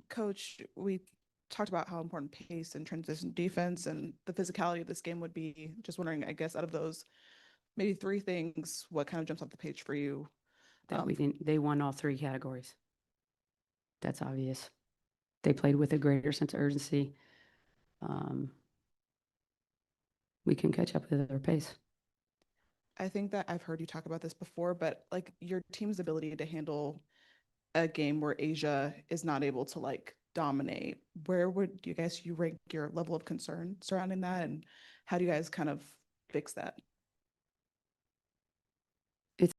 Coach, we talked about how important pace and transition defense and the physicality of this game would be. Just wondering, I guess, out of those maybe three things, what kind of jumps off the page for you? That we didn't. They won all three categories. That's obvious. They played with a greater sense of urgency. Um, we can catch up with their pace. I think that I've heard you talk about this before, but like your team's ability to handle a game where Asia is not able to like dominate, where would you guys you rank your level of concern surrounding that, and how do you guys kind of fix that? It's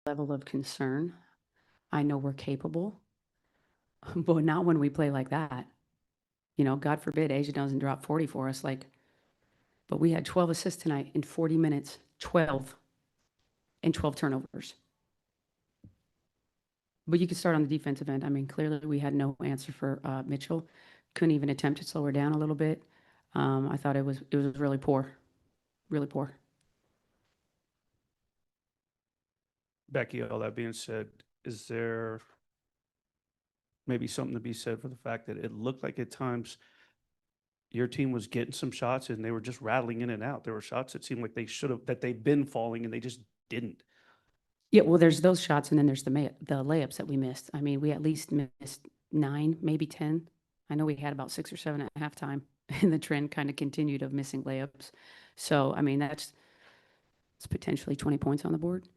a level of concern. I know we're capable, but not when we play like that. You know, God forbid Asia doesn't drop 40 for us. But we had 12 assists tonight in 40 minutes, 12 and 12 turnovers. But you could start on the defensive end. I mean, clearly we had no answer for Mitchell. Couldn't even attempt to slow her down a little bit. I thought it was really poor, really poor. Becky, all that being said, is there maybe something to be said for the fact that it looked like at times your team was getting some shots and they were just rattling in and out? There were shots that seemed like they should have, that they've been falling and they just didn't. Yeah, well, there's those shots, and then there's the layups that we missed. I mean, we at least missed 9, maybe 10. I know we had about 6 or 7 at halftime, and the trend kind of continued of missing layups. So, I mean, it's potentially 20 points on the board.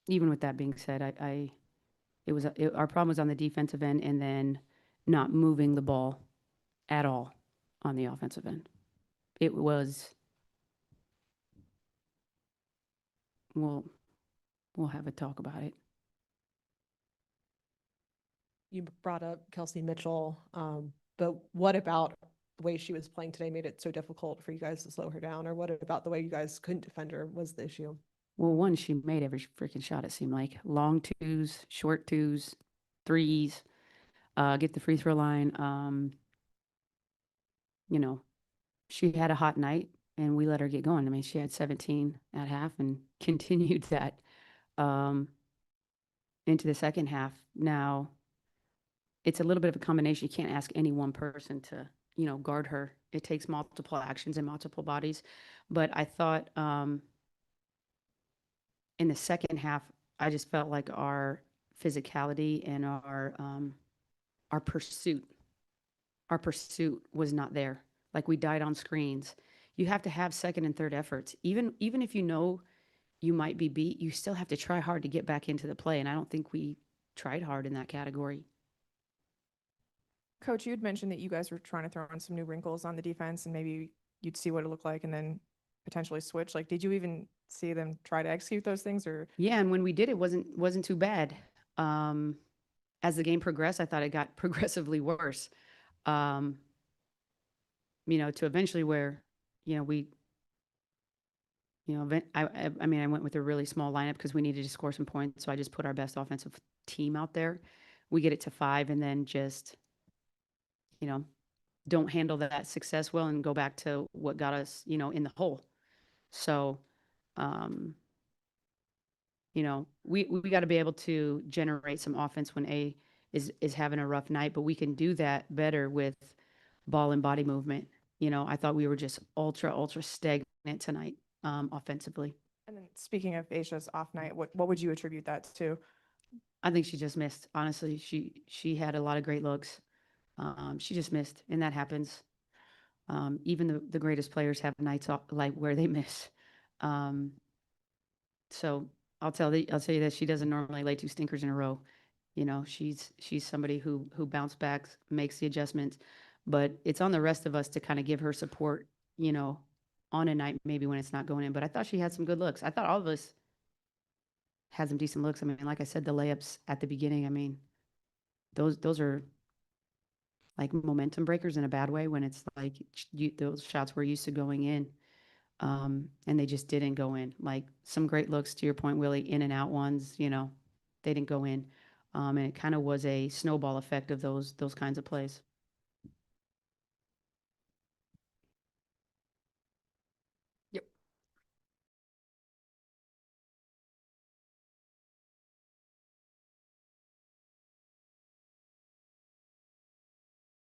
Even with that being said, our problem was on the defensive end, and then not moving the ball at all on the offensive end. It was, we'll have a talk about it. You brought up Kelsey Mitchell, but what about the way she was playing today made it so difficult for you guys to slow her down? Or what about the way you guys couldn't defend her was the issue? Well, one, she made every freaking shot, it seemed like. Long twos, short twos, threes, get the free throw line. You know, she had a hot night, and we let her get going. I mean, she had 17 at half and continued that into the second half. Now, it's a little bit of a combination. You can't ask any one person to, guard her. It takes multiple actions and multiple bodies. But I thought in the second half, I just felt like our physicality and our pursuit was not there. Like we died on screens. You have to have second and third efforts. Even if you know you might be beat, you still have to try hard to get back into the play. And I don't think we tried hard in that category. Coach, you had mentioned that you guys were trying to throw in some new wrinkles on the defense and maybe you'd see what it looked like and then potentially switch. Like, did you even see them try to execute those things? Or Yeah, and when we did, it wasn't too bad. As the game progressed, I thought it got progressively worse. To eventually where, we, I mean, I went with a really small lineup because we needed to score some points. So I just put our best offensive team out there. We get it to 5 and then just, don't handle that success well and go back to what got us, in the hole. So, we got to be able to generate some offense when A is having a rough night, but we can do that better with ball and body movement. I thought we were just ultra stagnant tonight, offensively. and then speaking of Asia's off night, what would you attribute that to? I think she just missed. Honestly, she had a lot of great looks. She just missed, and that happens. Even the greatest players have nights off, like where they miss. So I'll tell you that she doesn't normally lay 2 stinkers in a row. She's somebody who bounce back, makes the adjustments, but it's on the rest of us to kind of give her support, on a night maybe when it's not going in. But I thought she had some good looks. I thought all of us had some decent looks. I mean, like I said, the layups at the beginning, I mean, those are like momentum breakers in a bad way when it's like those shots were used to going in. And they just didn't go in. Like some great looks, to your point, Willie, in and out ones, they didn't go in. And it kind of was a snowball effect of those kinds of plays.